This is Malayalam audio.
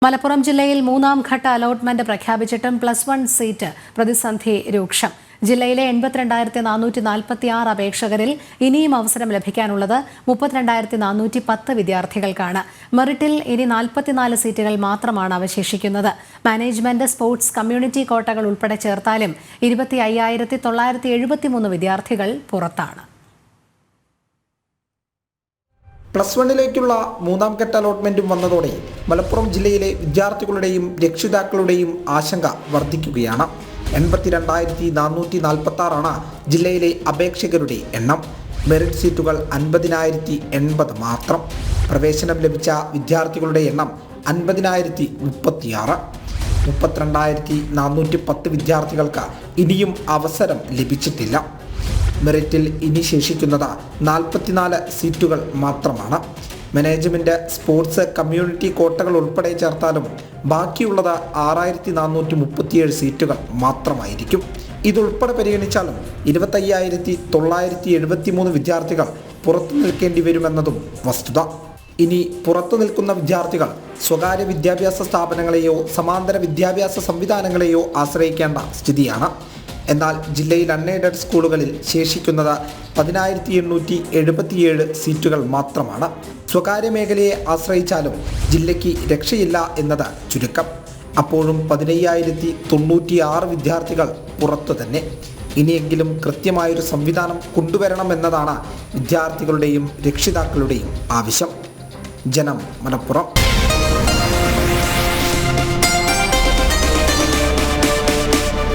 മലപ്പുറം ജില്ലയിൽ മൂന്നാം ഘട്ട അലോട്ട്മെന്റ് പ്രഖ്യാപിച്ചിട്ടും +1 സീറ്റ് പ്രതിസന്ധി രൂക്ഷം. ജില്ലയിലെ 82,446 അപേക്ഷകരിൽ ഇനിയും അവസരം ലഭിക്കാനുള്ളത് 32,410 വിദ്യാർത്ഥികൾക്കാണ്. മെറിറ്റിൽ ഇനി 44 സീറ്റുകൾ മാത്രമാണ് അവശേഷിക്കുന്നത്. മാനേജ്മെന്റ്, സ്പോർട്സ്, കമ്മ്യൂണിറ്റി കോട്ടകൾ ഉൾപ്പെടെ ചേർത്താലും 25,973 വിദ്യാർത്ഥികൾ പുറത്താണ്. +1ലേക്കുള്ള മൂന്നാം ഘട്ട അലോട്ട്മെന്റും വന്നതോടെ മലപ്പുറം ജില്ലയിലെ വിദ്യാർത്ഥികളുടെയും രക്ഷിതാക്കളുടെയും ആശങ്ക വർദ്ധിക്കുകയാണ്. 82,446 ജില്ലയിലെ അപേക്ഷകരുടെ എണ്ണം. മെറിറ്റ് സീറ്റുകൾ 50,080 മാത്രം. പ്രവേശനം ലഭിച്ച വിദ്യാർത്ഥികളുടെ എണ്ണം 50,036. 32,410 വിദ്യാർത്ഥികൾക്ക് ഇനിയും അവസരം ലഭിച്ചിട്ടില്ല. മെറിറ്റിൽ ഇനി ശേഷിക്കുന്നത് 44 സീറ്റുകൾ മാത്രമാണ്. മാനേജ്മെന്റ്, സ്പോർട്സ്, കമ്മ്യൂണിറ്റി കോട്ടകൾ ഉൾപ്പെടെ ചേർത്താലും ബാക്കിയുള്ളത് 6,437 സീറ്റുകൾ മാത്രമായിരിക്കും. ഇതുൾപ്പെടെ പരിഗണിച്ചാലും 25,973 വിദ്യാർത്ഥികൾ പുറത്തു നിൽക്കേണ്ടി വരുമെന്നതും വസ്തുത. ഇനി പുറത്തു നിൽക്കുന്ന വിദ്യാർത്ഥികൾ സ്വകാര്യ വിദ്യാഭ്യാസ സ്ഥാപനങ്ങളെയോ സമാന്തര വിദ്യാഭ്യാസ സംവിധാനങ്ങളെയോ ആശ്രയിക്കേണ്ട സ്ഥിതിയാണ്. എന്നാൽ ജില്ലയിൽ അൺഎയ്ഡഡ് സ്കൂളുകളിൽ ശേഷിക്കുന്നത് 10,877 സീറ്റുകൾ മാത്രമാണ്. സ്വകാര്യ മേഖലയെ ആശ്രയിച്ചാലും ജില്ലയ്ക്ക് രക്ഷയില്ല എന്നത് ചുരുക്കം. അപ്പോഴും 15,096 വിദ്യാർത്ഥികൾ പുറത്തു തന്നെ. ഇനിയെങ്കിലും കൃത്യമായൊരു സംവിധാനം കൊണ്ടുവരണമെന്നതാണ് വിദ്യാർത്ഥികളുടെയും രക്ഷിതാക്കളുടെയും ആവശ്യം. ജനം, മലപ്പുറം.